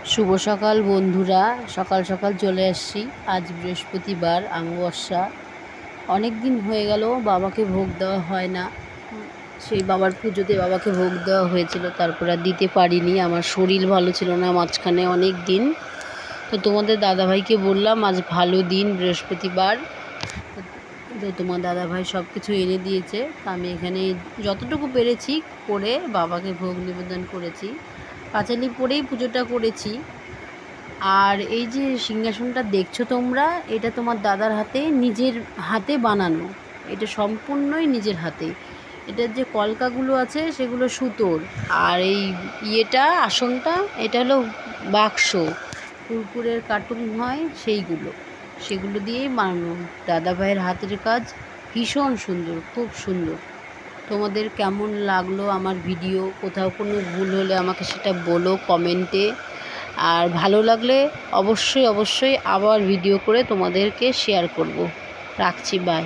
শুভ সকাল বন্ধুরা। সকাল সকাল চলে আসছি। আজ বৃহস্পতিবার, অমাবস্যা। অনেক দিন হয়ে গেল বাবাকে ভোগ দেওয়া হয় না। সেই বাবার পুজোতে বাবাকে ভোগ দেওয়া হয়েছিল, তারপর আর দিতে পারিনি। আমার শরীর ভালো ছিল না মাঝখানে অনেক দিন। তো তোমাদের দাদাভাইকে বললাম আজ ভালো দিন, বৃহস্পতিবার। তো তোমার দাদাভাই সব কিছু এনে দিয়েছে। তো আমি এখানে যতটুকু পেরেছি করে বাবাকে ভোগ নিবেদন করেছি। পাঁচালি পরেই পুজোটা করেছি। আর এই যে সিংহাসনটা দেখছো তোমরা, এটা তোমার দাদার নিজের হাতে বানানো। এটা সম্পূর্ণই নিজের হাতে। এটার যে কলকাগুলো আছে সেগুলো সুতোর। আর এই আসনটা, এটা হলো বাক্স, কুরকুরের কার্টুন হয় সেগুলো দিয়েই বানানো। দাদা ভাইয়ের হাতের কাজ ভীষণ সুন্দর, খুব সুন্দর। তোমাদের কেমন লাগলো আমার ভিডিও? কোথাও কোনো ভুল হলে আমাকে সেটা বলো কমেন্টে। আর ভালো লাগলে অবশ্যই আবার ভিডিও করে তোমাদেরকে শেয়ার করব। রাখছি, বাই।